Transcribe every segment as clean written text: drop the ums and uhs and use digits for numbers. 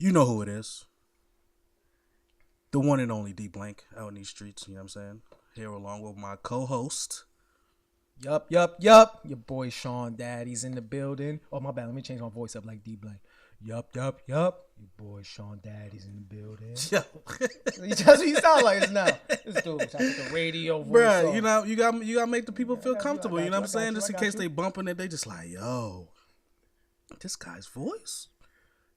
You know who it is. The one and only D Blank out in these streets, you know what I'm saying? Here along with my co-host. Yup. Your boy Shawn Daddy's in the building. Oh, my bad. Let me change my voice up like D Blank. Yup. Your boy Shawn Daddy's in the building. Yo. That's what you sound like now. This dude, I put the radio voice Bruh, on. you gotta make the people feel comfortable, I you know got what I'm saying? you, Just I in got case you. they bumping it, they just like, yo, this guy's voice,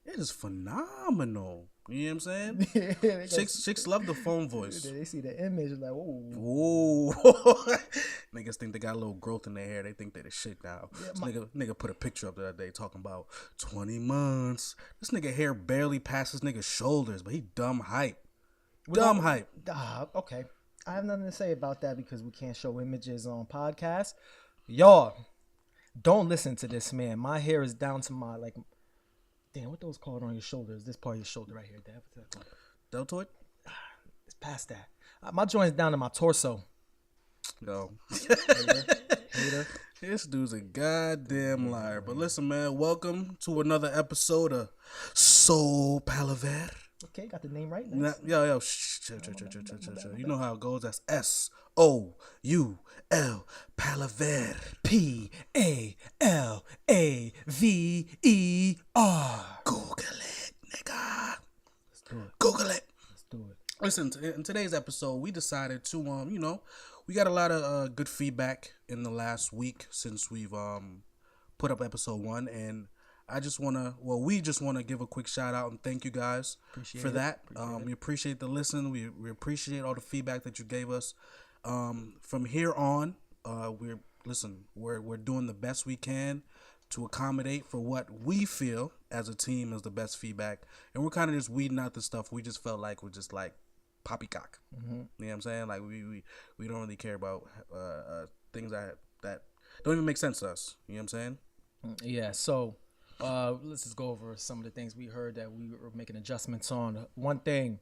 it is phenomenal. You know what I'm saying? They Chicks love the phone voice. They see the image like, whoa. Whoa. Niggas think they got a little growth in their hair. They think they the shit now. Yeah, This nigga put a picture up the other day talking about 20 months. This nigga hair barely passes nigga's shoulders, but he dumb hype. Hype. Okay. I have nothing to say about that because we can't show images on podcasts. Y'all, don't listen to this man. My hair is down to my, like, damn, what those called on your shoulders? This part of your shoulder right here, Dad. What's that called? Deltoid? It's past that. My joint's down to my torso. Yo. Hater. This dude's a goddamn liar. But listen, man, welcome to another episode of Soul Palaver. Okay, got the name right. Nice. Yo, chill. You know how it goes. That's S-O-U-L, Palaver. Palaver. Google it, nigga. Let's do it. Google it. Let's do it. Listen, in today's episode, we decided to, we got a lot of good feedback in the last week since we've put up episode 1, and we just want to give a quick shout out and thank you guys for that. We appreciate the listen. We appreciate all the feedback that you gave us. From here on, we're doing the best we can to accommodate for what we feel as a team is the best feedback, and we're kind of just weeding out the stuff we just felt like was just like poppycock. Mm-hmm. You know what I'm saying? Like we don't really care about things that don't even make sense to us. You know what I'm saying? Yeah. So let's just go over some of the things we heard that we were making adjustments on. One thing,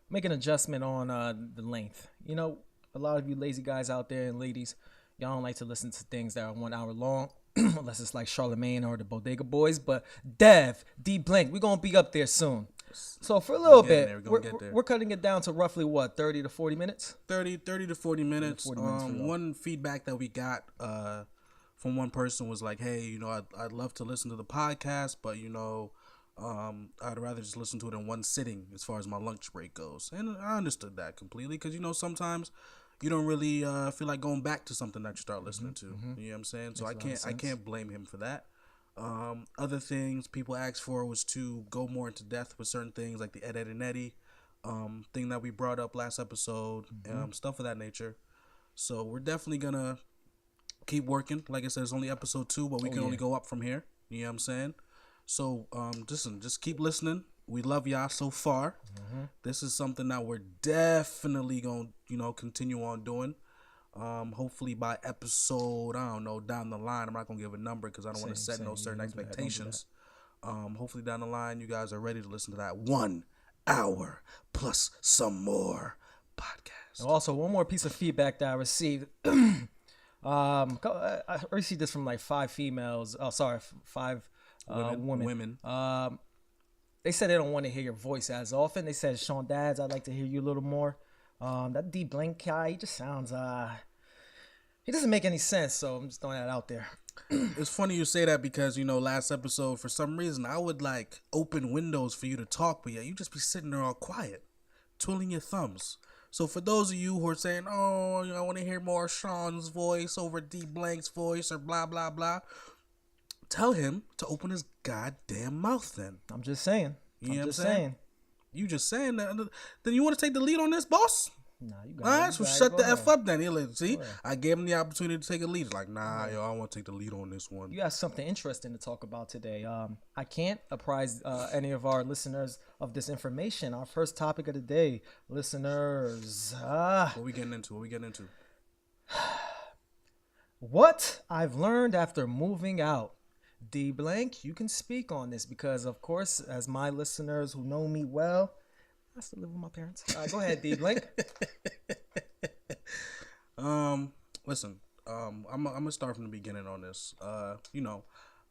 make an adjustment on the length. You know, a lot of you lazy guys out there and ladies, y'all don't like to listen to things that are 1 hour long. Unless it's like Charlemagne or the Bodega Boys, but D Blank, we're gonna be up there soon. So for a little bit, we're cutting it down to roughly what, 30 to 40 minutes? 30 to 40 minutes. One feedback that we got from one person was like, hey, you know, I'd love to listen to the podcast, but you know, I'd rather just listen to it in one sitting as far as my lunch break goes. And I understood that completely because, you know, sometimes you don't really feel like going back to something that you start listening to. You know what I'm saying? So I can't blame him for that. Other things people asked for was to go more into depth with certain things like the Ed and Eddie thing that we brought up last episode, stuff of that nature. So we're definitely gonna keep working. Like I said, it's only episode 2, but we can only go up from here. You know what I'm saying? So listen, just keep listening. We love y'all so far. This is something that we're definitely going to, continue on doing. Hopefully by episode, I don't know, down the line, I'm not going to give a number because I don't want to set no certain expectations. Hopefully down the line, you guys are ready to listen to that 1 hour plus some more podcast. And also, one more piece of feedback that I received. I received this from like 5 females. Oh, sorry, 5 women. They said they don't want to hear your voice as often. They said, Shawn Dads, I'd like to hear you a little more. That D Blank guy, he just sounds, he doesn't make any sense. So I'm just throwing that out there. It's funny you say that because, last episode, for some reason, I would like open windows for you to talk, but yeah, you just be sitting there all quiet, twiddling your thumbs. So for those of you who are saying, oh, I want to hear more Shawn's voice over D Blank's voice or blah, blah, blah, tell him to open his goddamn mouth then. I'm just saying. You just saying that. Then you want to take the lead on this, boss? Nah, you got all right, so shut the F up then. See, ahead. I gave him the opportunity to take a lead. It's like, nah, yo, I want to take the lead on this one. You have something interesting to talk about today. I can't apprise any of our listeners of this information. Our first topic of the day, listeners. What we getting into? What I've learned after moving out. D Blank, you can speak on this because, of course, as my listeners who know me well, I still live with my parents. Go ahead, D Blank. Listen, I'm gonna start from the beginning on this.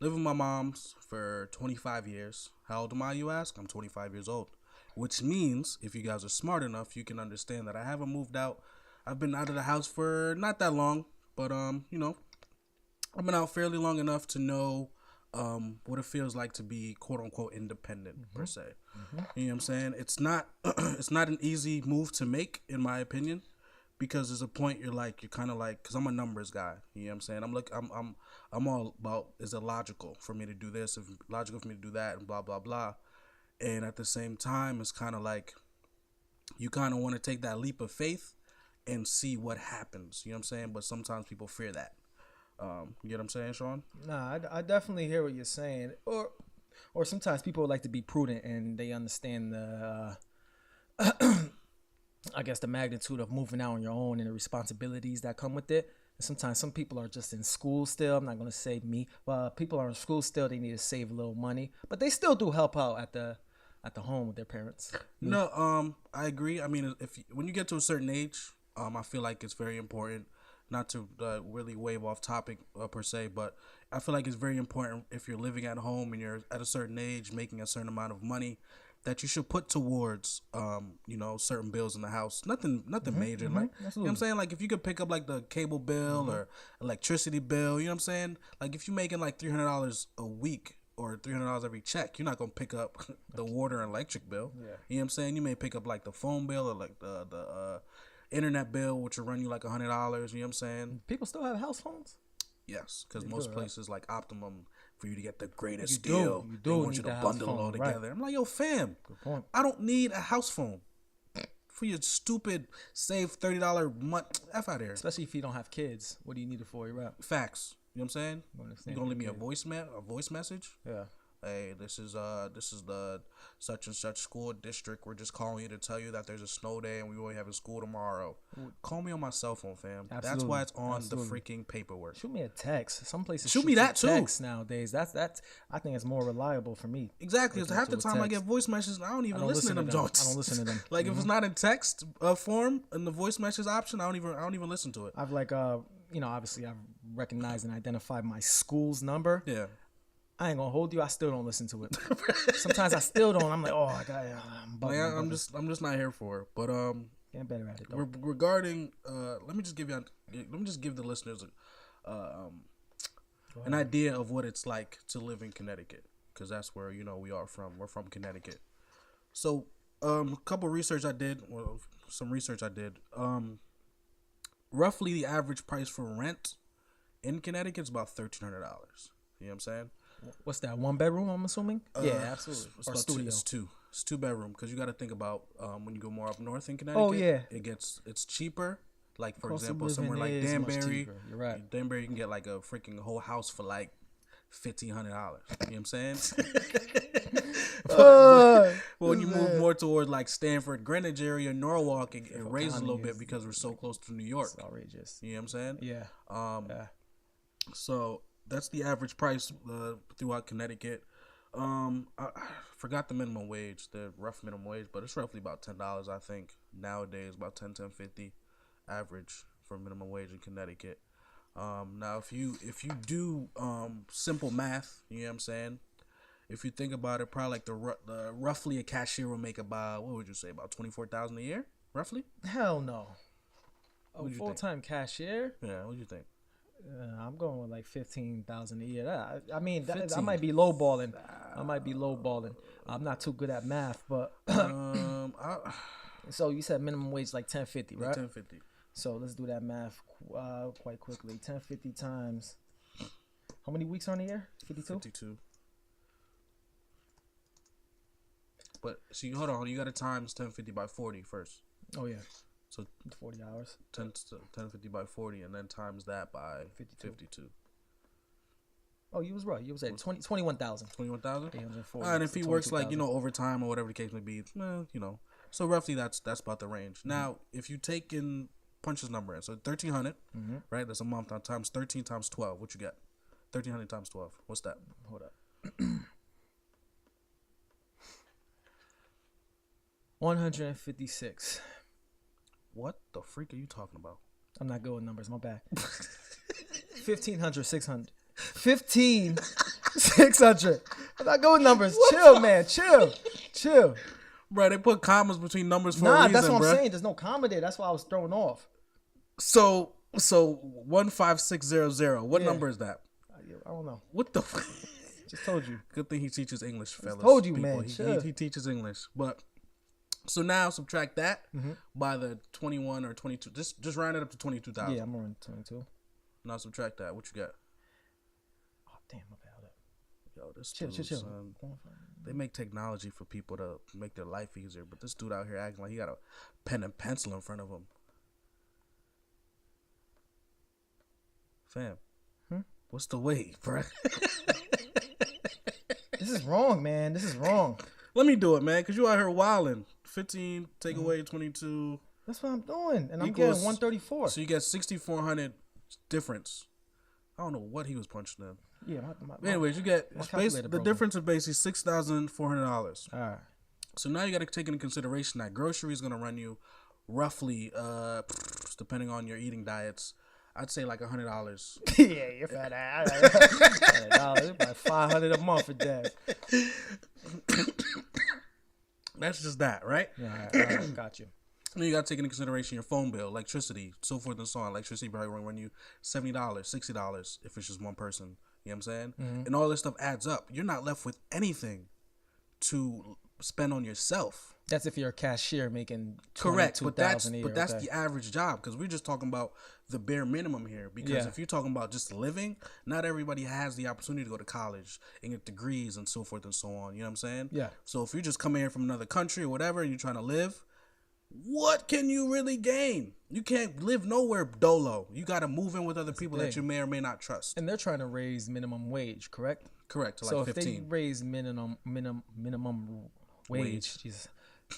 Lived with my mom's for 25 years. How old am I, you ask? I'm 25 years old. Which means, if you guys are smart enough, you can understand that I haven't moved out. I've been out of the house for not that long, but you know, I've been out fairly long enough to know what it feels like to be quote unquote independent per se. You know what I'm saying? It's not it's not an easy move to make, in my opinion, because there's a point you're kind of like, because I'm a numbers guy. You know what I'm saying? I'm all about, is it logical for me to do this? If logical for me to do that, and blah blah blah. And at the same time, it's kind of like you kind of want to take that leap of faith and see what happens. You know what I'm saying? But sometimes people fear that. You get what I'm saying, Shawn? Nah, I definitely hear what you're saying. Or sometimes people like to be prudent and they understand the, I guess, the magnitude of moving out on your own and the responsibilities that come with it. And sometimes some people are just in school still. I'm not going to say me, but people are in school still. They need to save a little money, but they still do help out at the home with their parents. No, I agree. I mean, when you get to a certain age, I feel like it's very important. Not to really wave off topic per se, but I feel like it's very important if you're living at home and you're at a certain age, making a certain amount of money, that you should put towards, you know, certain bills in the house. Nothing major. Like, you know what I'm saying? Like, if you could pick up like the cable bill or electricity bill, you know what I'm saying? Like, if you're making like $300 a week or $300 every check, you're not gonna pick up the water and electric bill. Yeah. You know what I'm saying? You may pick up like the phone bill or like the internet bill, which will run you like $100. You know what I'm saying? People still have house phones? Yes, because most places like Optimum, for you to get the greatest deal, they want you to bundle it all together. Right. I'm like, yo, fam, good point. I don't need a house phone for your stupid save $30 month. F out of here. Especially if you don't have kids. What do you need it for? You're right. Facts. You know what I'm saying? You gonna leave me a voice message? Yeah. Hey, this is the such and such school district. We're just calling you to tell you that there's a snow day and we won't have a school tomorrow. Call me on my cell phone, fam. Absolutely. That's why it's on the freaking paperwork. Shoot me a text. Some places shoot me that too. Text nowadays. That's I think it's more reliable for me. Exactly. Because half the time I get voice messages, I don't even listen to them. I don't listen to them. Like if it's not in text form in the voice message option, I don't even listen to it. I've you know, obviously I've recognized and identified my school's number. Yeah. I ain't gonna hold you. I still don't listen to it. Sometimes I still don't. I'm like, oh, I got. I'm just not here for it. But getting better at it. Though. Regarding, let me just give the listeners an idea of what it's like to live in Connecticut, because that's where we are from. We're from Connecticut. So a couple research I did. Well, some research I did. Roughly the average price for rent in Connecticut is about $1,300. You know what I'm saying? What's that? 1 bedroom? I'm assuming. Yeah, absolutely. Or studio. It's 2 bedroom, because you got to think about when you go more up north in Connecticut. Oh yeah. It's cheaper. Like for example, somewhere like Danbury. You're right. Danbury, you can get like a freaking whole house for like $1,500. You know what I'm saying? But when you move more toward like Stamford, Greenwich area, Norwalk, it raises a little bit because we're so close to New York. It's outrageous. You know what I'm saying? Yeah. So that's the average price throughout Connecticut. I forgot the minimum wage, the rough minimum wage, but it's roughly about $10, I think. Nowadays, about $10.50 average for minimum wage in Connecticut. Now, if you do simple math, you know what I'm saying? If you think about it, probably like the roughly a cashier will make about, what would you say, about $24,000 a year, roughly? Hell no. A full-time cashier? Yeah, what do you think? I'm going with like $15,000 a year. I mean, I might be lowballing. I'm not too good at math, but so you said minimum wage like $10.50, right? $10.50. So let's do that math quite quickly. $10.50 times how many weeks are in a year? 52. 52. But see, hold on, you got to times $10.50 by 40 first. Oh yeah. So 40 hours. 10.50 by 40, and then times that by 52. Oh, you was right. You was at 21,000. 21,000. And if he works like overtime or whatever the case may be, so roughly that's about the range. Mm-hmm. Now, if you take in Punch's number in, so 1,300, right? That's a month on times 13 times 12. What you get? 1,300 times 12. What's that? Hold up. 156. What the freak are you talking about? I'm not good with numbers. My bad. 1,500, 600. 15 600. I'm not good with numbers. Chill, man. Chill. Bro, they put commas between numbers for a reason, That's what bro. I'm saying. There's no comma there. That's why I was thrown off. So 15600. What number is that? I don't know. What the fuck? Just told you. Good thing he teaches English, fellas. Told you, people. man. He teaches English. But so now subtract that by the 21 or 22. Just round it up to 22,000. Yeah, I'm around 22. Now subtract that. What you got? Oh, damn, my bad. Yo, this chill. They make technology for people to make their life easier, but this dude out here acting like he got a pen and pencil in front of him. Fam, what's the weight, bro? This is wrong, man. This is wrong. Let me do it, man, because you out here wilding. 15, take away 22. That's what I'm doing, and I'm getting 134. So you get 6,400 difference. I don't know what he was punching in. Yeah, anyways, you get the difference is basically $6,400. All right. So now you got to take into consideration that grocery is going to run you roughly, depending on your eating diets, I'd say like $100. Yeah, you're fat ass. $100, about $500 a month for that. That's just that, right? Yeah, all right, got you. Then you got to take into consideration your phone bill, electricity, so forth and so on. Electricity probably going to run you $70, $60 if it's just one person. You know what I'm saying? And all this stuff adds up. You're not left with anything to spend on yourself. That's if you're a cashier making correct, but that's a year, that's the average job, because we're just talking about the bare minimum here. Because if you're talking about just living, not everybody has the opportunity to go to college and get degrees and so forth and so on. You know what I'm saying? Yeah. So if you just come here from another country or whatever and you're trying to live, what can you really gain? You can't live nowhere dolo. You got to move in with other people that you may or may not trust. And they're trying to raise minimum wage, correct? Correct. To so like 15. If they raise minimum wage, Jesus,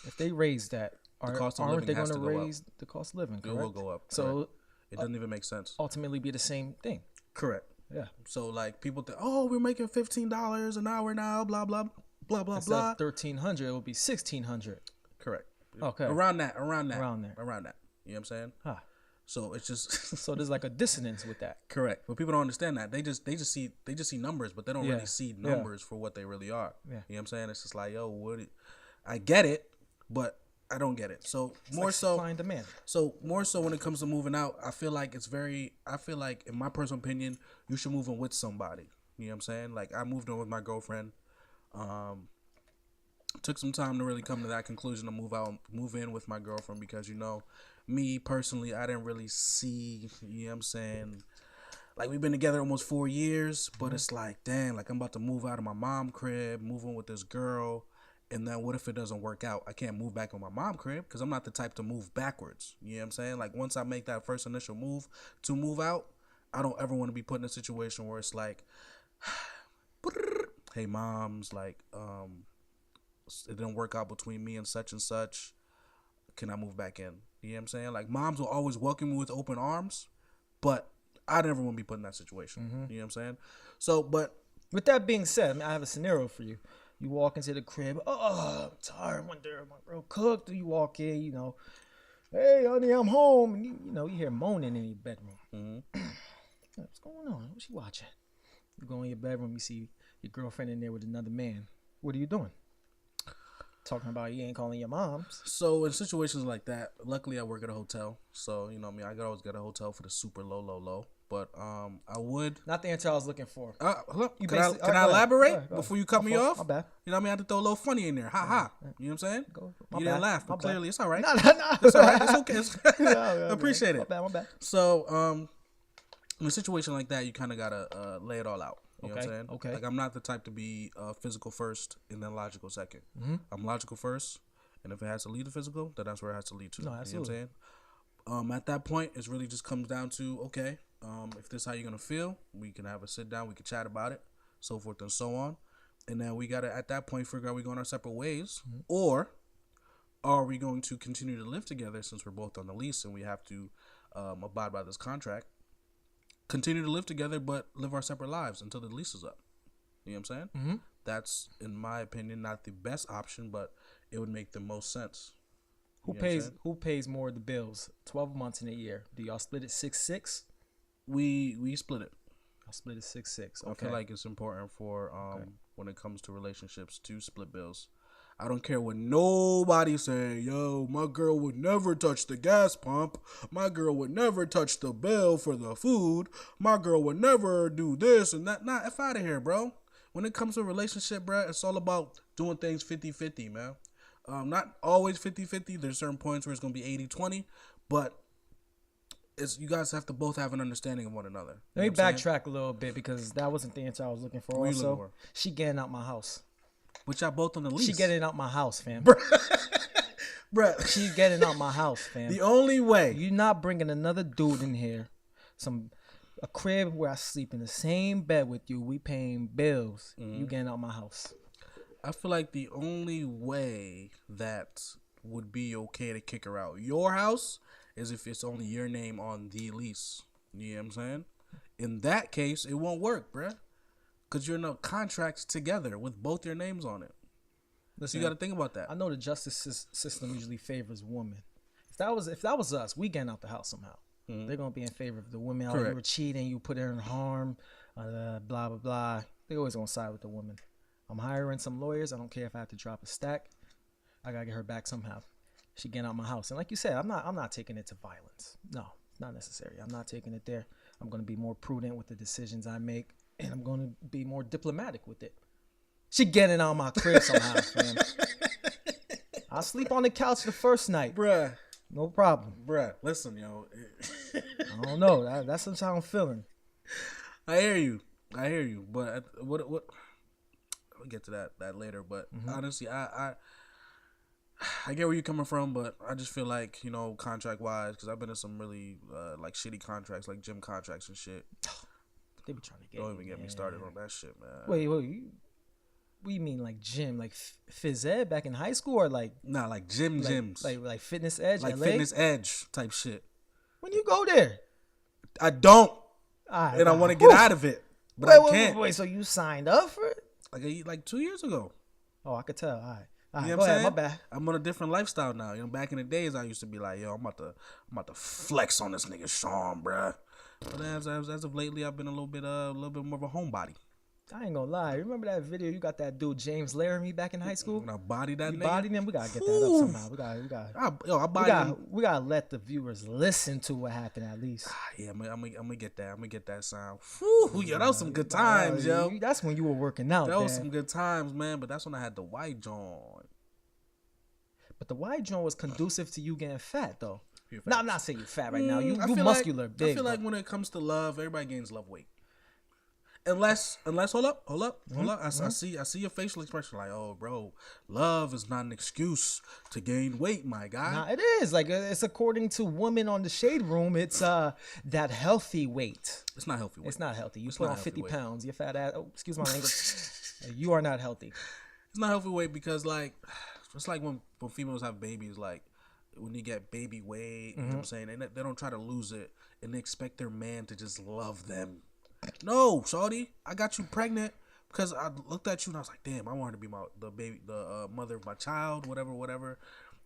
if they raise that, aren't they going to raise the cost of living? Correct? It will go up. So correct. It doesn't even make sense. Ultimately, be the same thing. Correct. Yeah. So like people think, oh, we're making $15 an hour now, blah blah blah blah Instead blah. of $1,300, it will be $1,600. Correct. Okay. Around there. Around there. You know what I'm saying? Huh. So it's just so there's like a dissonance with that. Correct. But people don't understand that. They just see numbers, but they don't really see numbers for what they really are. Yeah. You know what I'm saying? It's just like, yo, I get it, but I don't get it. So it's more like so supply and demand. So more so when it comes to moving out, I feel like in my personal opinion, you should move in with somebody. You know what I'm saying? Like I moved in with my girlfriend. Took some time to really come to that conclusion to move in with my girlfriend, because, you know, me personally, I didn't really see, you know what I'm saying, like we've been together almost 4 years, but it's like, damn, like I'm about to move out of my mom crib, move in with this girl, and then what if it doesn't work out? I can't move back in my mom crib because I'm not the type to move backwards. You know what I'm saying? Like once I make that first initial move to move out, I don't ever want to be put in a situation where it's like, hey moms, like, it didn't work out between me and such. Can I move back in? You know what I'm saying? Like moms will always welcome me with open arms, but I never want to be put in that situation. You know what I'm saying? So, but with that being said, I mean, I have a scenario for you. You walk into the crib. Oh, I'm tired. I wonder my girl cooked. You walk in, you know, hey honey, I'm home. And you know, you hear moaning in your bedroom. What's going on? What's she watching? You go in your bedroom, you see your girlfriend in there with another man. What are you doing? Talking about you ain't calling your moms. So in situations like that, luckily I work at a hotel, so you know me, I could always get a hotel for the super low. But I would not the answer I was looking for. Can I elaborate before you cut me off? My bad. You know what I mean? I had to throw a little funny in there. Ha ha. You know what I'm saying? You didn't laugh, but clearly it's all right. No. It's all right. It's okay. Appreciate it. My bad. So in a situation like that, you kind of gotta lay it all out. You know what I'm saying? Okay. Like I'm not the type to be physical first and then logical second. I'm logical first, and if it has to lead to physical, then that's where it has to lead to. No, You absolutely. know what I'm saying? At that point, it really just comes down to, okay, if this is how you're gonna feel, we can have a sit down, we can chat about it, so forth and so on, and then we gotta at that point figure out we going our separate ways, or are we going to continue to live together since we're both on the lease and we have to abide by this contract? Continue to live together, but live our separate lives until the lease is up. You know what I'm saying? That's, in my opinion, not the best option, but it would make the most sense. Who pays more of the bills? 12 months in a year. Do y'all split it 6-6? We split it. I'll split it 6-6. Okay. I feel like it's important for when it comes to relationships to split bills. I don't care what nobody say. Yo, my girl would never touch the gas pump. My girl would never touch the bill for the food. My girl would never do this and that. Nah, F out of here, bro. When it comes to a relationship, bro, it's all about doing things 50-50, man. Not always 50-50. There's certain points where it's going to be 80-20. But you guys have to both have an understanding of one another. Let me backtrack a little bit because that wasn't the answer I was looking for. What also, you looking for? She getting out my house. But y'all both on the lease. She getting out my house, fam. Bruh. She getting out my house, fam. The only way. You not bringing another dude in here. A crib where I sleep in the same bed with you. We paying bills. You getting out my house. I feel like the only way that would be okay to kick her out your house is if it's only your name on the lease. You know what I'm saying? In that case, it won't work, bruh. Because you're in a contract together with both your names on it. Listen, you got to think about that. I know the justice system usually favors women. If that was us, we getting out the house somehow. They're going to be in favor of the women. Oh, you were cheating, you put her in harm, blah, blah, blah. They always going to side with the woman. I'm hiring some lawyers. I don't care if I have to drop a stack. I got to get her back somehow. She getting out my house. And like you said, I'm not taking it to violence. No, it's not necessary. I'm not taking it there. I'm going to be more prudent with the decisions I make. And I'm going to be more diplomatic with it. She getting out my crib somehow, man. I'll sleep on the couch the first night. Bruh. No problem. Bruh, listen, yo. I don't know. That's what I'm feeling. I hear you. But what we'll get to that later. But honestly, I get where you're coming from, but I just feel like, contract-wise, because I've been in some really, shitty contracts, like gym contracts and shit. They be trying to get. Don't even get me started on that shit, man. Wait. What do you mean, like gym, like phys ed back in high school, or like? Nah, like gyms, like Fitness Edge, like LA? Fitness Edge type shit. When you go there, I don't, and I want to get out of it, but I can't. Wait, so you signed up for it? Like 2 years ago. Oh, I could tell. All right. You know go what I'm ahead, saying? my bad. I'm on a different lifestyle now. Back in the days, I used to be like, yo, I'm about to flex on this nigga Shawn, bruh. But as of lately, I've been a little bit more of a homebody. I ain't gonna lie. Remember that video? You got that dude James Laramie back in high school. When I bodied that nigga. Bodied him. We gotta get that up somehow. We gotta let the viewers listen to what happened at least. Yeah, I'm gonna get that. I'm gonna get that sound. Whew, yo, that was some good times, yo. That's when you were working out. That was some good times, man. But that's when I had the white joint. But the white joint was conducive to you getting fat, though. No, I'm not saying you're fat right now. You muscular, big. I feel like when it comes to love, everybody gains love weight. Unless hold up. I see your facial expression like, oh, bro, love is not an excuse to gain weight, my guy. Nah, it is. Like, it's according to Women on the Shade Room, it's that healthy weight. It's not healthy weight. It's not healthy. You put on 50 pounds, you're fat ass. Oh, excuse my language. You are not healthy. It's not healthy weight because, like, it's like when females have babies, like, when you get baby weight, you know what I'm saying? They don't try to lose it, and they expect their man to just love them. No, shawty, I got you pregnant because I looked at you and I was like, damn, I want her to be the mother of my child, whatever.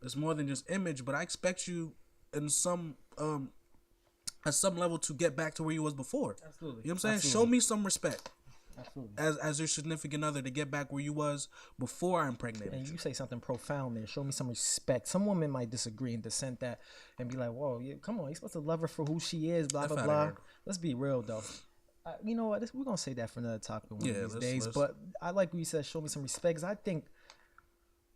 It's more than just image, but I expect you in some at some level to get back to where you was before. Absolutely. You know what I'm saying? Absolutely. Show me some respect. Absolutely. As your significant other to get back where you was before I impregnated and you say something profound there. Show me some respect. Some women might disagree and dissent that and be like, whoa, come on, you're supposed to love her for who she is, blah, blah, blah. Let's be real, though. You know what? We're going to say that for another topic one of these days. But I like what you said, show me some respect. Because I think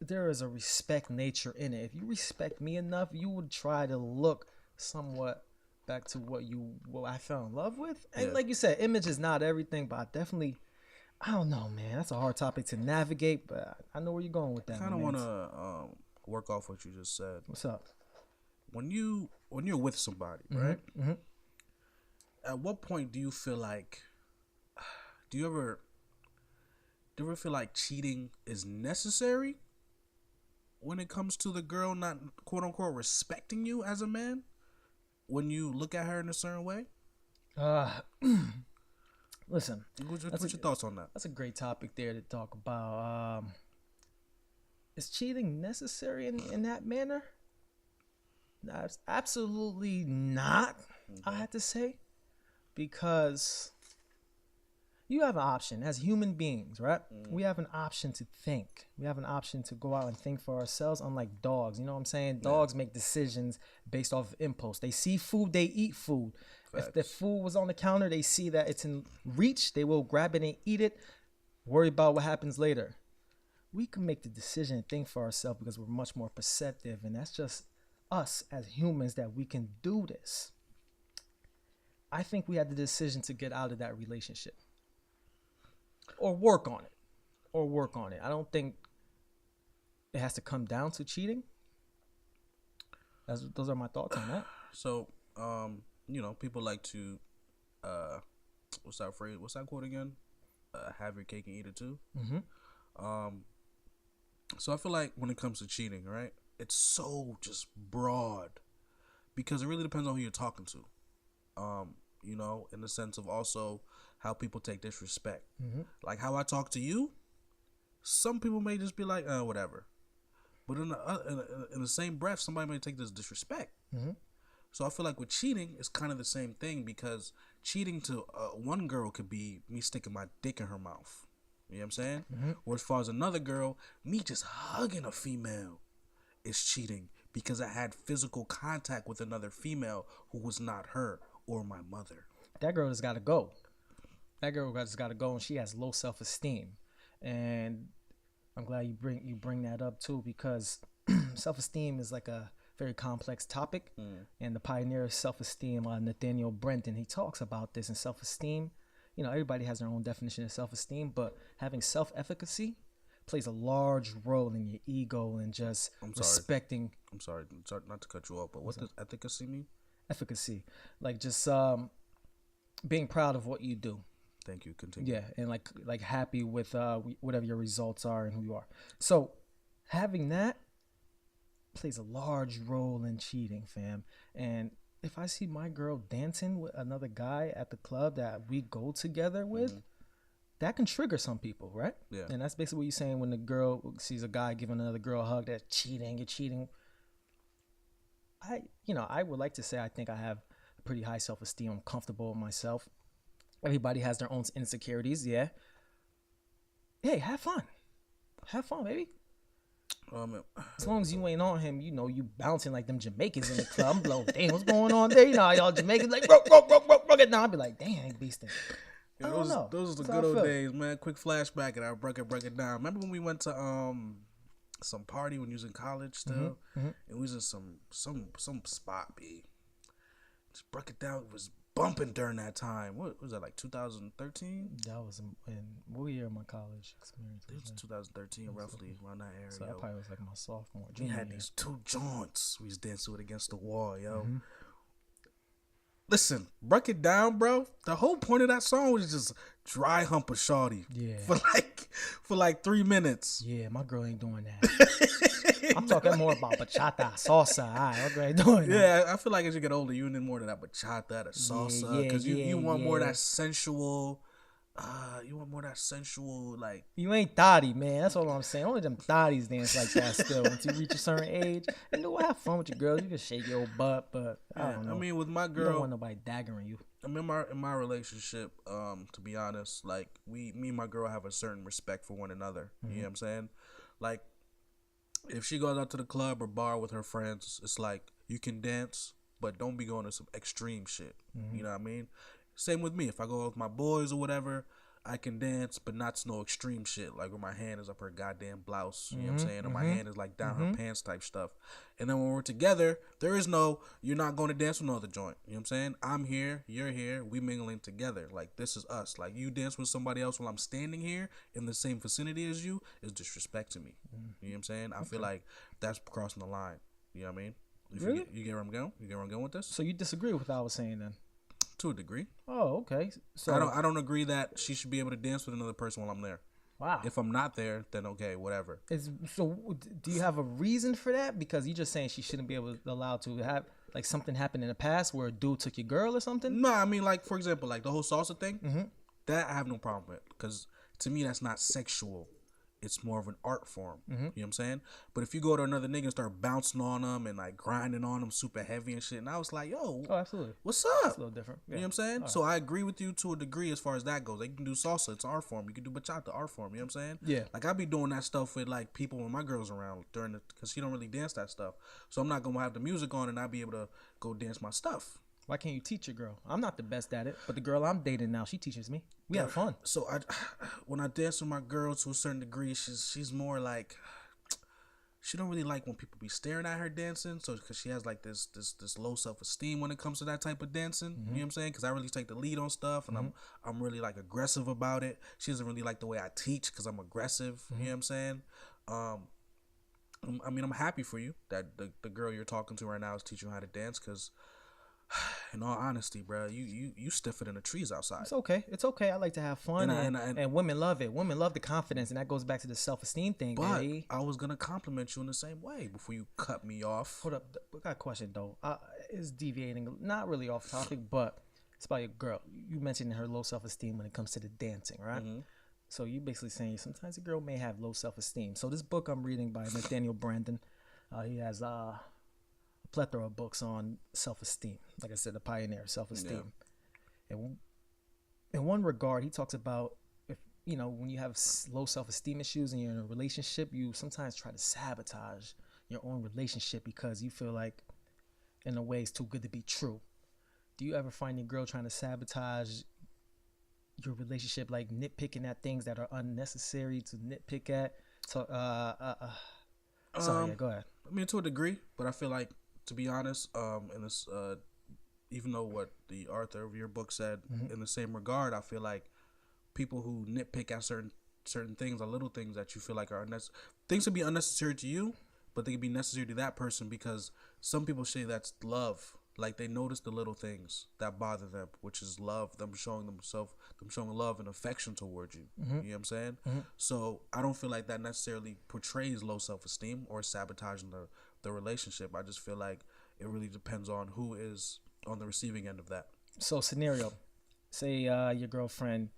there is a respect nature in it. If you respect me enough, you would try to look somewhat back to what I fell in love with. And like you said, image is not everything, but I don't know, man. That's a hard topic to navigate, but I know where you're going with that. I kind of want to work off what you just said. What's up? When you're with somebody, right? Mm-hmm. At what point do you feel like, do you ever feel like cheating is necessary when it comes to the girl not, quote unquote, respecting you as a man when you look at her in a certain way? Listen. What's your thoughts on that? That's a great topic there to talk about. Is cheating necessary in that manner? No, absolutely not, I have to say. Because you have an option as human beings, right? We have an option to think. We have an option to go out and think for ourselves, unlike dogs. You know what I'm saying? Dogs make decisions based off of impulse. They see food, they eat food. Facts. If the food was on the counter, they see that it's in reach, they will grab it and eat it, worry about what happens later. We can make the decision and think for ourselves because we're much more perceptive, and that's just us as humans that we can do this. I think we had the decision to get out of that relationship. Or work on it. I don't think it has to come down to cheating. Those are my thoughts on that. So, people like to, what's that phrase? What's that quote again? Have your cake and eat it too. Mm-hmm. So I feel like when it comes to cheating, right, it's so just broad because it really depends on who you're talking to. In the sense of also how people take disrespect. Mm-hmm. Like how I talk to you, some people may just be like, whatever. But in the same breath, somebody may take this disrespect. Mm-hmm. So I feel like with cheating, it's kind of the same thing because cheating to one girl could be me sticking my dick in her mouth. You know what I'm saying? Mm-hmm. Or as far as another girl, me just hugging a female is cheating because I had physical contact with another female who was not her or my mother. That girl just got to go. And she has low self-esteem. And I'm glad you bring that up too because self-esteem is like a very complex topic. And the pioneer of self-esteem, Nathaniel Brenton, he talks about this. And self-esteem, everybody has their own definition of self-esteem, but having self-efficacy plays a large role in your ego and just respecting. I'm sorry not to cut you off, but what does efficacy mean? Efficacy, like just being proud of what you do. Thank you. Continue. Yeah, and like happy with whatever your results are and who you are. So having that plays a large role in cheating, fam. And if I see my girl dancing with another guy at the club that we go together with, that can trigger some people, right? Yeah. And that's basically what you're saying when the girl sees a guy giving another girl a hug. That's cheating. You're cheating. I would like to say I think I have a pretty high self-esteem. I'm comfortable with myself. Everybody has their own insecurities, yeah. Hey, have fun. Have fun, baby. As long as you ain't on him, you bouncing like them Jamaicans in the club. I'm like, damn, what's going on there? Y'all Jamaicans like, rock it down. I'll be like, damn, beasting. I don't know. Those are the good old days, man. Quick flashback, and I break it down. Remember when we went to some party when you was in college still, and we was in some spot, B. Just broke it down. It was bumping during that time. What was that, like 2013? That was in what year of my college experience? It was 2013, roughly around that area. So that probably was like my sophomore. We had these two joints. We was dancing with against the wall, yo. Listen, break it down, bro. The whole point of that song was just dry hump a shawty. Yeah. For like 3 minutes. Yeah, my girl ain't doing that. I'm talking more about bachata, salsa. My girl ain't doing that. Yeah, I feel like as you get older, you need more of that bachata, that salsa, because you want more of that sensual. You want more of that sensual, like. You ain't thotty, man. That's all I'm saying. Only them thotties dance like that still. Once you reach a certain age, and have fun with your girls. You can shake your butt, but I don't know. I mean, with my girl, you don't want nobody daggering you. I mean, in my relationship, to be honest, like me and my girl have a certain respect for one another. You know what I'm saying? Like, if she goes out to the club or bar with her friends, it's like you can dance, but don't be going to some extreme shit. You know what I mean? Same with me. If I go with my boys or whatever, I can dance, but not no extreme shit. Like where my hand is up her goddamn blouse. You know what I'm saying? Or my hand is like down her pants type stuff. And then when we're together, there is no, you're not going to dance with no other joint. You know what I'm saying? I'm here, you're here, we mingling together. Like this is us. Like you dance with somebody else while I'm standing here in the same vicinity as you is disrespect to me. You know what I'm saying? I feel like that's crossing the line. You know what I mean? Really? You get where I'm going? You get where I'm going with this? So you disagree with what I was saying then? To a degree. Oh, okay. So I don't agree that she should be able to dance with another person while I'm there. Wow. If I'm not there, then okay, whatever. So do you have a reason for that? Because you're just saying she shouldn't be allowed to have like something happened in the past where a dude took your girl or something? No, I mean like for example, like the whole salsa thing. That I have no problem with because to me that's not sexual. it's more of an art form. You know what I'm saying? But if you go to another nigga and start bouncing on them and like grinding on them super heavy and shit, and I was like, yo, Oh, absolutely. What's up? It's a little different. Yeah. You know what I'm saying? So I agree with you to a degree as far as that goes. Like, you can do salsa, it's an art form. You can do bachata, art form. You know what I'm saying? Yeah. Like, I be doing that stuff with like people when my girl's around because she don't really dance that stuff. So I'm not gonna have the music on and I'll be able to go dance my stuff. Why can't you teach your girl? I'm not the best at it, but the girl I'm dating now, she teaches me. We have fun. So when I dance with my girl to a certain degree, she's more like, she don't really like when people be staring at her dancing. So because she has like this low self-esteem when it comes to that type of dancing. You know what I'm saying? Because I really take the lead on stuff, and I'm really like aggressive about it. She doesn't really like the way I teach because I'm aggressive. You know what I'm saying? I mean, I'm happy for you that the girl you're talking to right now is teaching you how to dance, because in all honesty, bro, you stiffer than the trees outside. It's okay. It's okay. I like to have fun, and women love it. Women love the confidence, and that goes back to the self-esteem thing. But baby. I was gonna compliment you in the same way before you cut me off. Hold up, I got a question though. It's deviating, not really off topic, but it's about your girl. You mentioned her low self-esteem when it comes to the dancing, right? So you basically saying sometimes a girl may have low self-esteem. So this book I'm reading by Nathaniel Brandon, he has a plethora of books on self-esteem. Like I said, the pioneer of self-esteem. Yeah. And in one regard, he talks about, if you know, when you have low self-esteem issues and you're in a relationship, you sometimes try to sabotage your own relationship because you feel like, in a way, it's too good to be true. Do you ever find your girl trying to sabotage your relationship, like nitpicking at things that are unnecessary to nitpick at? So, sorry, go ahead. I mean, to a degree, but I feel like, to be honest, in this, even though what the author of your book said, in the same regard, I feel like people who nitpick at certain things are little things that you feel like are unnecessary. Things could be unnecessary to you, but they can be necessary to that person, because some people say that's love. Like, they notice the little things that bother them, which is love, them showing love and affection towards you. You know what I'm saying? So I don't feel like that necessarily portrays low self-esteem or sabotaging the relationship. I just feel like it really depends on who is on the receiving end of that. So scenario, say your girlfriend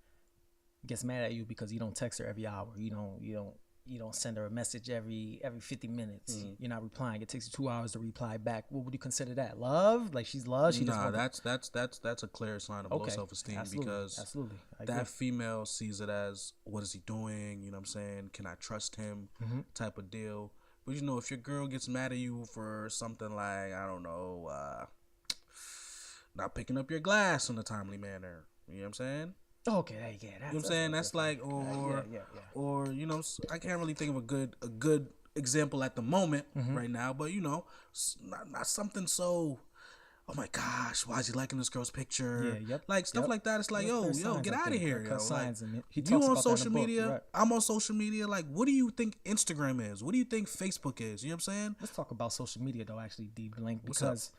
gets mad at you because you don't text her every hour. You don't send her a message every 50 minutes. You're not replying. It takes you 2 hours to reply back. What would you consider that? Love? Like, she's love? That's a clear sign of low self-esteem. Because that female sees it as, what is he doing? You know what I'm saying? Can I trust him? Type of deal. But you know, if your girl gets mad at you for something like, I don't know, not picking up your glass in a timely manner, you know what I'm saying? Okay, yeah, you know what I'm saying? That's like, or you know, I can't really think of a good example at the moment right now, but you know, not something so, oh my gosh, why is he liking this girl's picture? Like stuff like that. It's like, yo, get out of here, yo. Like, you on social media? Right. I'm on social media. Like, what do you think Instagram is? What do you think Facebook is? You know what I'm saying? Let's talk about social media though, actually, D Blink, because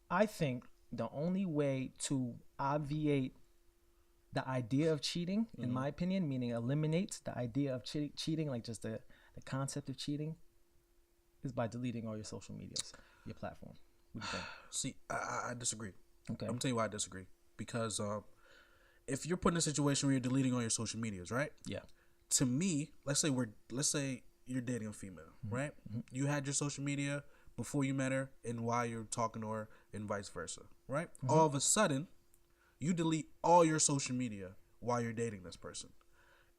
I think the only way to obviate the idea of cheating, in my opinion, meaning eliminates the idea of cheating, like just the concept of cheating, is by deleting all your social medias, your platform. What do you think? See, I disagree. Okay. I'm gonna tell you why I disagree. Because if you're put in a situation where you're deleting all your social medias, right? Yeah. To me, let's say you're dating a female, right? You had your social media before you met her and while you're talking to her, and vice versa, right? All of a sudden, you delete all your social media while you're dating this person.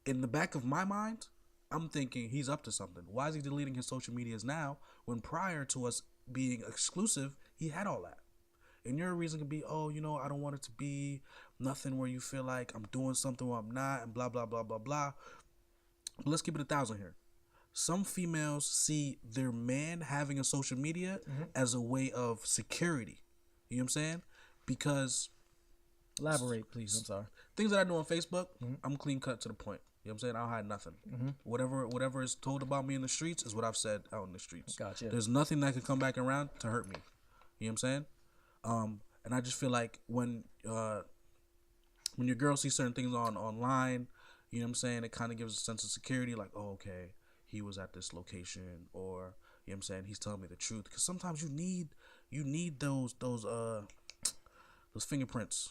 In the back of my mind, I'm thinking he's up to something. Why is he deleting his social medias now when prior to us being exclusive, he had all that? And your reason could be, oh, you know, I don't want it to be nothing where you feel like I'm doing something where I'm not, and blah, blah, blah, blah, blah. But let's keep it 1,000 here. Some females see their man having a social media as a way of security. You know what I'm saying? Because... Elaborate, please. I'm sorry. Things that I do on Facebook, I'm clean cut to the point. You know what I'm saying? I don't hide nothing. Whatever is told about me in the streets is what I've said out in the streets. Gotcha. There's nothing that could come back around to hurt me. You know what I'm saying? And I just feel like when your girl sees certain things online, you know what I'm saying, it kind of gives a sense of security, like, oh, okay, he was at this location, or, you know what I'm saying, he's telling me the truth. Because sometimes you need those fingerprints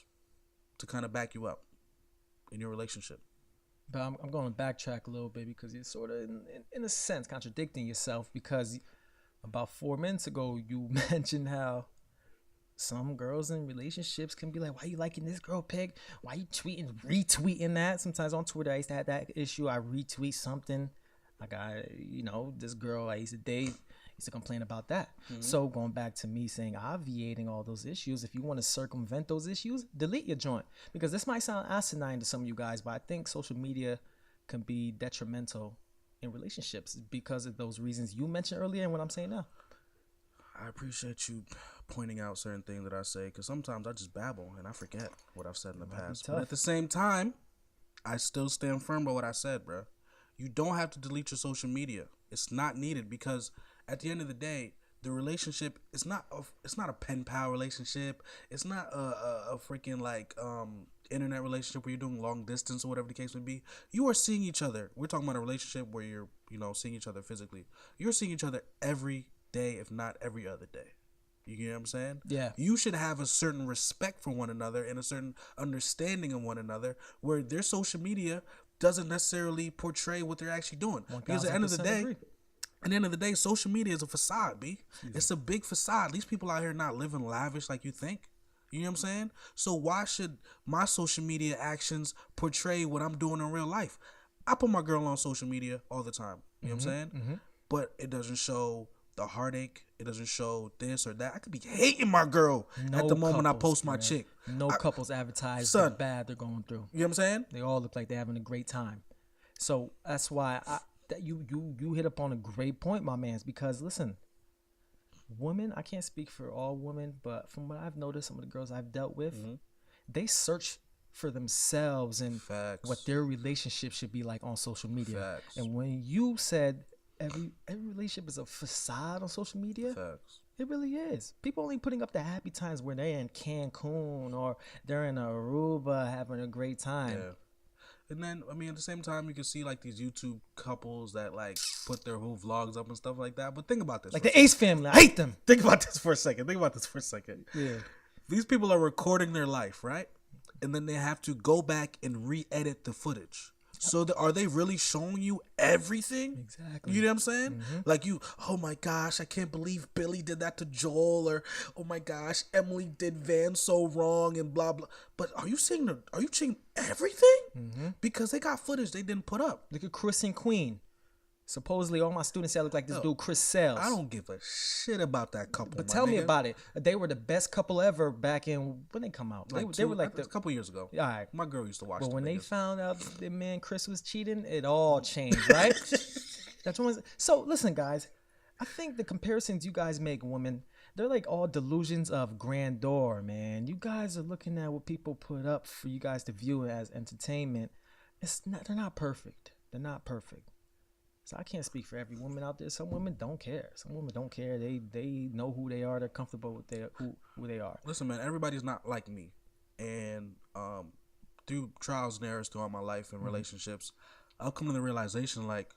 to kind of back you up in your relationship. But I'm going to backtrack a little bit because you're sort of, in a sense, contradicting yourself because about 4 minutes ago, you mentioned how some girls in relationships can be like, why you liking this girl pic? Why you retweeting that? Sometimes on Twitter, I used to have that issue. I retweet something. Like this girl I used to date used to complain about that. Mm-hmm. So going back to me saying obviating all those issues, if you want to circumvent those issues, delete your joint. Because this might sound asinine to some of you guys, but I think social media can be detrimental in relationships because of those reasons you mentioned earlier and what I'm saying now. I appreciate you pointing out certain things that I say because sometimes I just babble and I forget what I've said in the past. But at the same time, I still stand firm by what I said, bro. You don't have to delete your social media. It's not needed because at the end of the day, the relationship is not a pen pal relationship. It's not a freaking internet relationship where you're doing long distance or whatever the case may be. You are seeing each other. We're talking about a relationship where you're seeing each other physically. You're seeing each other every day, if not every other day. You get what I'm saying? Yeah. You should have a certain respect for one another and a certain understanding of one another where their social media doesn't necessarily portray what they're actually doing. Because at the end of the day, social media is a facade, B. It's a big facade. These people out here not living lavish like you think. You know what I'm saying? So why should my social media actions portray what I'm doing in real life? I put my girl on social media all the time. You know what I'm saying? Mm-hmm. But it doesn't show the heartache. It doesn't show this or that. I could be hating my girl at the moment I post my chick. Couples advertise the bad they're going through. You know what I'm saying? They all look like they're having a great time. So that's why you hit upon a great point, my man. Because listen, women, I can't speak for all women, but from what I've noticed, some of the girls I've dealt with, they search for themselves and what their relationship should be like on social media. And when you said every relationship is a facade on social media, it really is. People only putting up the happy times when they're in Cancun or they're in Aruba having a great time. Yeah. And then, at the same time, you can see like these YouTube couples that like put their whole vlogs up and stuff like that. But think about this. Like the Ace family. I hate them. Think about this for a second. Yeah. These people are recording their life, right? And then they have to go back and re-edit the footage. So are they really showing you everything? Exactly. You know what I'm saying? Mm-hmm. Like oh my gosh, I can't believe Billy did that to Joel, or oh my gosh, Emily did Van so wrong and blah blah. But are you seeing everything? Mm-hmm. Because they got footage they didn't put up. Look at Chris and Queen. Supposedly, all my students say I look like this dude, Chris Sales. I don't give a shit about that couple. But tell me about it. They were the best couple ever back in when they come out. They were like a couple years ago. All right. My girl used to watch. But when they found out the man Chris was cheating, it all changed, right? That's when. So listen, guys. I think the comparisons you guys make, women, they're like all delusions of grandeur, man. You guys are looking at what people put up for you guys to view as entertainment. They're not perfect. They're not perfect. So I can't speak for every woman out there. Some women don't care. Some women don't care. They know who they are. They're comfortable with who they are. Listen, man, everybody's not like me. And through trials and errors throughout my life and relationships, I'll come to the realization, like,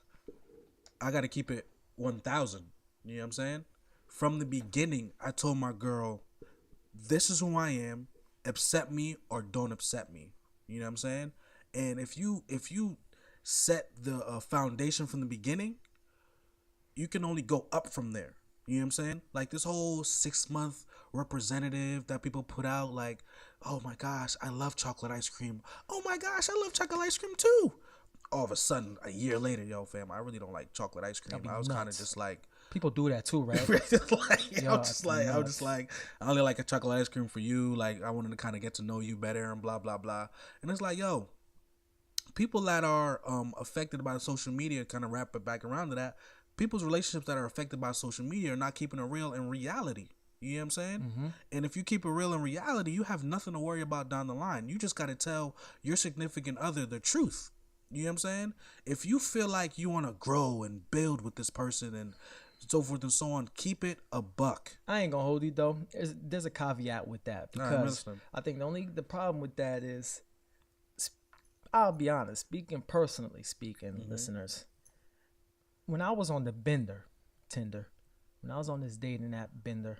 I got to keep it 1,000. You know what I'm saying? From the beginning, I told my girl, this is who I am. Accept me or don't accept me. You know what I'm saying? And if you set the foundation from the beginning, you can only go up from there. You know what I'm saying? Like this whole 6-month representative that people put out, like, oh my gosh, I love chocolate ice cream. Oh my gosh, I love chocolate ice cream too. All of a sudden, a year later, yo, fam, I really don't like chocolate ice cream. I was kind of just like, people do that too, right? I'm just like, I only like a chocolate ice cream for you. Like, I wanted to kind of get to know you better and blah blah blah. And it's like, yo, people that are affected by social media, kind of wrap it back around to that. People's relationships that are affected by social media are not keeping it real in reality. You know what I'm saying? Mm-hmm. And if you keep it real in reality, you have nothing to worry about down the line. You just got to tell your significant other the truth. You know what I'm saying? If you feel like you want to grow and build with this person and so forth and so on, keep it a buck. I ain't gonna hold you though. There's a caveat with that because I think the problem with that is, I'll be honest, personally speaking, listeners, when I was on the Tinder, when I was on this dating app Bender,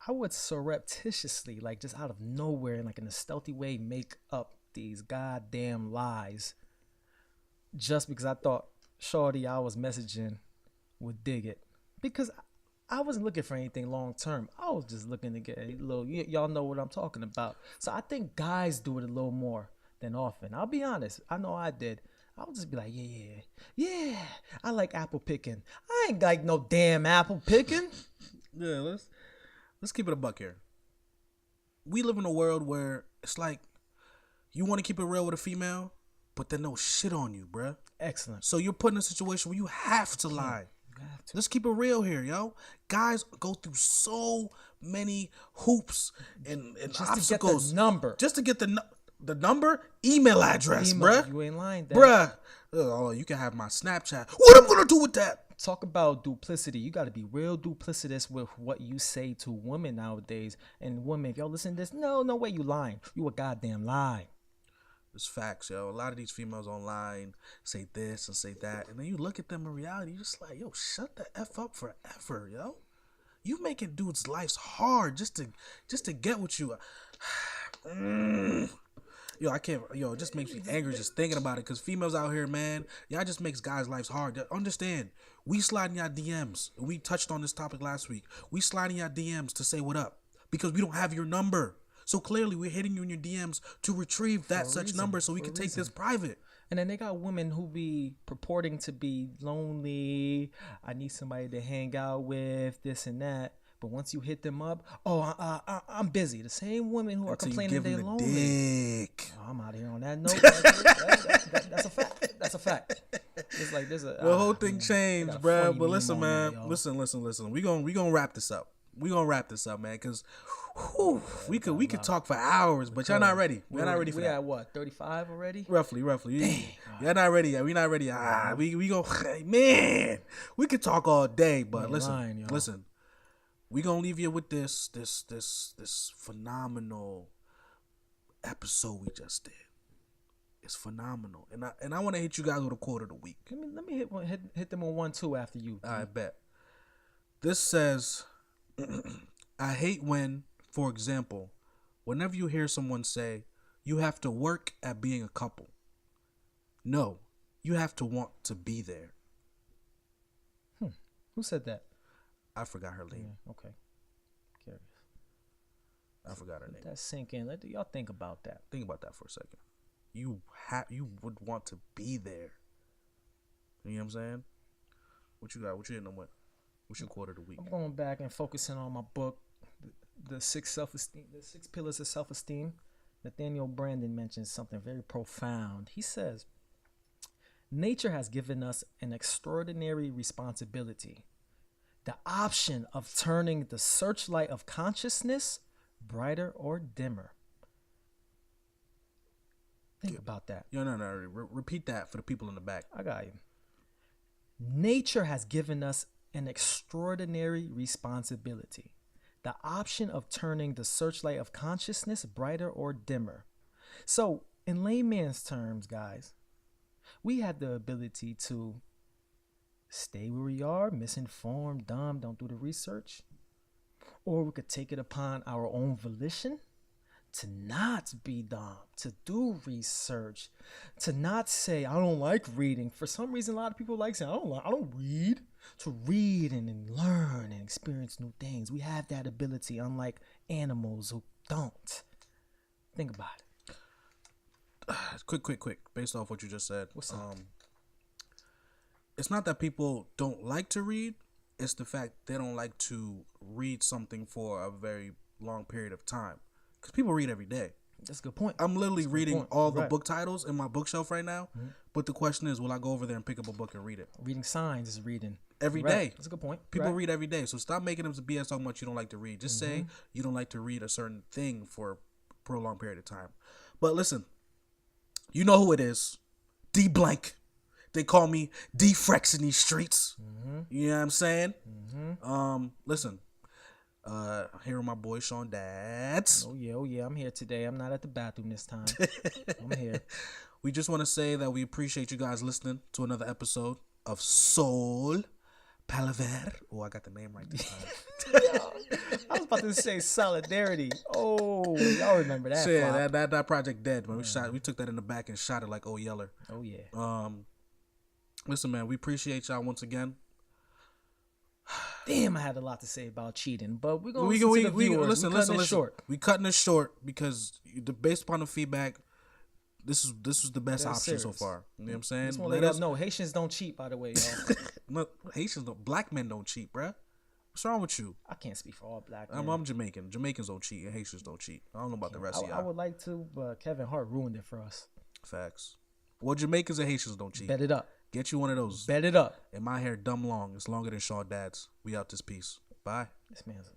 I would surreptitiously, like just out of nowhere, like in a stealthy way, make up these goddamn lies just because I thought shorty I was messaging would dig it. Because I wasn't looking for anything long term. I was just looking to get a little, y'all know what I'm talking about. So I think guys do it a little more than often. I'll be honest. I know I did. I would just be like, yeah, I like apple picking. I ain't like no damn apple picking. Yeah, let's keep it a buck here. We live in a world where it's like you want to keep it real with a female, but then they'll shit on you, bruh. Excellent. So you're put in a situation where you have to lie. Let's keep it real here, yo. Guys go through so many hoops and just obstacles to get the number. Just to get the number, email address, bruh. You ain't lying, Dad. Bruh. Oh, you can have my Snapchat. What I'm gonna do with that? Talk about duplicity. You got to be real duplicitous with what you say to women nowadays. And women, if y'all listen to this, no way you lying. You a goddamn lie. It's facts, yo. A lot of these females online say this and say that, and then you look at them in reality, you're just like, yo, shut the F up forever, yo. You making dudes' lives hard just to get what you. Yo, I can't. Yo, it just makes me angry just thinking about it. Cause females out here, man, y'all just makes guys' lives hard. Understand? We slide in y'all DMs. We touched on this topic last week. We slide in y'all DMs to say what up because we don't have your number. So clearly, we're hitting you in your DMs to retrieve that such number so we can take this private. And then they got women who be purporting to be lonely. I need somebody to hang out with, this and that. But once you hit them up, I'm busy. The same women who are complaining they're lonely. Dick. Oh, I'm out of here on that note. That's a fact. That's a fact. It's like there's a the whole thing changed, bruh. But listen, man. Listen. We gonna wrap this up. We gonna wrap this up, man, because we could talk for hours, but y'all not ready. We're not ready for that. We at what, 35 already? Roughly. Y'all not ready yet. We not ready. We go, man. We could talk all day, but listen. We gonna leave you with this phenomenal episode we just did. It's phenomenal, and I want to hit you guys with a quote of the week. Let me hit them on 1-2 after you. I bet. This says, I hate when, for example, whenever you hear someone say, you have to work at being a couple. No, you have to want to be there. Who said that? I forgot her name. Yeah, okay. Curious. I forgot her name. Let that sink in. Let y'all think about that. Think about that for a second. You would want to be there. You know what I'm saying? What you got? What you hitting them with? What's your quote of the week? I'm going back and focusing on my book, the 6 pillars of self-esteem. Nathaniel Branden mentions something very profound. He says, nature has given us an extraordinary responsibility. The option of turning the searchlight of consciousness brighter or dimmer. Think about that. No. Repeat that for the people in the back. I got you. Nature has given us an extraordinary responsibility. The option of turning the searchlight of consciousness brighter or dimmer. So, in layman's terms, guys, we have the ability to stay where we are, misinformed, dumb, don't do the research. Or we could take it upon our own volition to not be dumb, to do research, to not say, I don't like reading. For some reason, a lot of people like saying, I don't read. To read and learn and experience new things. We have that ability, unlike animals who don't. Think about it. Quick. Based off what you just said. What's up? It's not that people don't like to read. It's the fact they don't like to read something for a very long period of time. Because people read every day. That's a good point. I'm literally reading all the book titles in my bookshelf right now. Mm-hmm. But the question is, will I go over there and pick up a book and read it? Reading signs is reading. Every day. That's a good point. People read every day. So stop making them BS how much you don't like to read. Just say you don't like to read a certain thing for a prolonged period of time. But listen, you know who it is. D Blank. They call me D Frex in these streets. Mm-hmm. You know what I'm saying? Mm-hmm. Listen. Here are my boy Shawn Dads. Oh yeah, I'm here today. I'm not at the bathroom this time. I'm here. We just want to say that we appreciate you guys listening to another episode of Soul Palaver. Oh, I got the name right this time. I was about to say Solidarity. Oh, y'all remember that? So yeah, that project dead, man. We took that in the back and shot it like Oh Yeller. Oh yeah. Listen, man, we appreciate y'all once again. Damn, I had a lot to say about cheating, but we're gonna listen to the viewers. Listen. We cutting it short because based upon the feedback, this was the best option so far. You know what I'm saying? Just want to let us know Haitians don't cheat, by the way, y'all. No, Haitians don't. Black men don't cheat, bruh. What's wrong with you? I can't speak for all black men. I'm Jamaican. Jamaicans don't cheat and Haitians don't cheat. I don't know about the rest of y'all. I would like to, but Kevin Hart ruined it for us. Facts. Well, Jamaicans and Haitians don't cheat. Bet it up. Get you one of those. Bet it up. And my hair dumb long. It's longer than Shawn Dad's. We out this piece. Bye. This man's